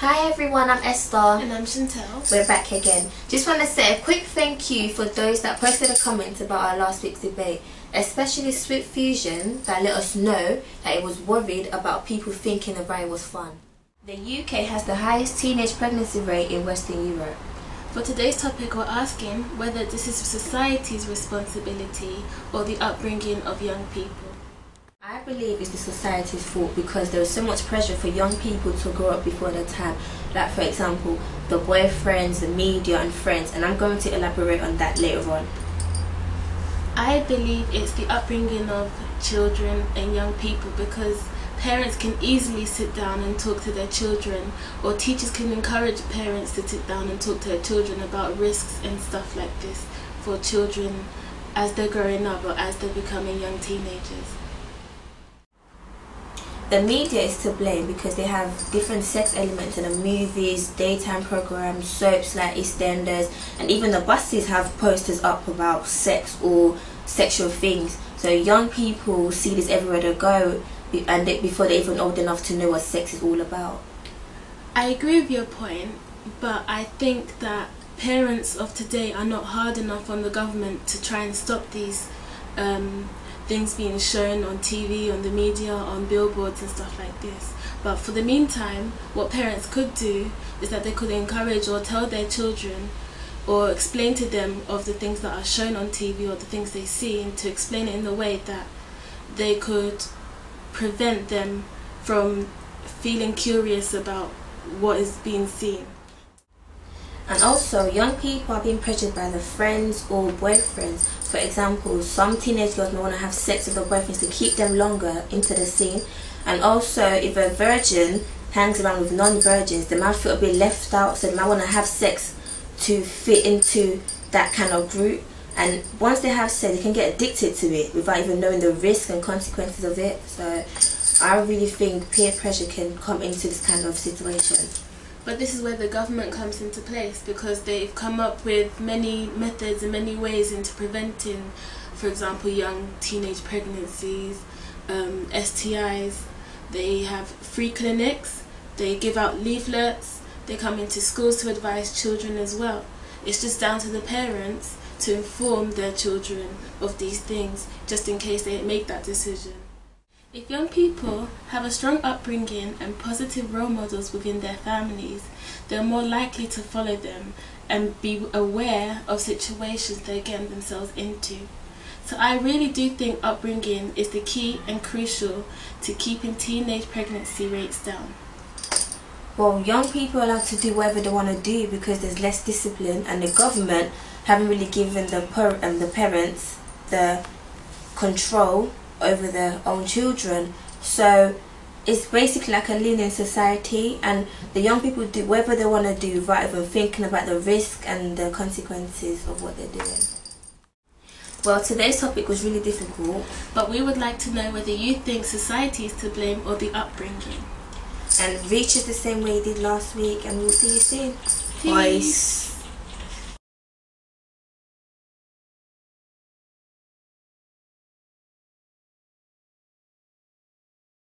Hi everyone, I'm Esther. And I'm Chantel. We're back again. Just want to say a quick thank you for those that posted a comment about our last week's debate, especially Swift Fusion that let us know that it was worried about people thinking the brain was fun. The UK has the highest teenage pregnancy rate in Western Europe. For today's topic, we're asking whether this is society's responsibility or the upbringing of young people. I believe it's the society's fault because there is so much pressure for young people to grow up before their time. Like for example, the boyfriends, the media and friends, and I'm going to elaborate on that later on. I believe it's the upbringing of children and young people because parents can easily sit down and talk to their children, or teachers can encourage parents to sit down and talk to their children about risks and stuff like this for children as they're growing up or as they're becoming young teenagers. The media is to blame because they have different sex elements in the movies, daytime programs, soaps like EastEnders, and even the buses have posters up about sex or sexual things. So young people see this everywhere they go, and before they're even old enough to know what sex is all about. I agree with your point, but I think that parents of today are not hard enough on the government to try and stop these things being shown on TV, on the media, on billboards and stuff like this. But for the meantime, what parents could do is that they could encourage or tell their children or explain to them of the things that are shown on TV or the things they see, and to explain it in a way that they could prevent them from feeling curious about what is being seen. And also, young people are being pressured by their friends or boyfriends. For example, some teenage girls may want to have sex with their boyfriends to keep them longer into the scene. And also, if a virgin hangs around with non-virgins, they might feel a bit left out, so they might want to have sex to fit into that kind of group. And once they have sex, they can get addicted to it without even knowing the risks and consequences of it. So I really think peer pressure can come into this kind of situation. But this is where the government comes into place, because they've come up with many methods and many ways into preventing, for example, young teenage pregnancies, STIs. They have free clinics, they give out leaflets, they come into schools to advise children as well. It's just down to the parents to inform their children of these things, just in case they make that decision. If young people have a strong upbringing and positive role models within their families, they're more likely to follow them and be aware of situations they're getting themselves into. So I really do think upbringing is the key and crucial to keeping teenage pregnancy rates down. Well, young people are allowed to do whatever they want to do because there's less discipline, and the government haven't really given the parents the control over their own children. So it's basically like a lenient society, and the young people do whatever they want to do without even thinking about the risk and the consequences of what they're doing. Well, today's topic was really difficult, but we would like to know whether you think society is to blame or the upbringing. And reach us the same way you did last week, and we'll see you soon. Peace.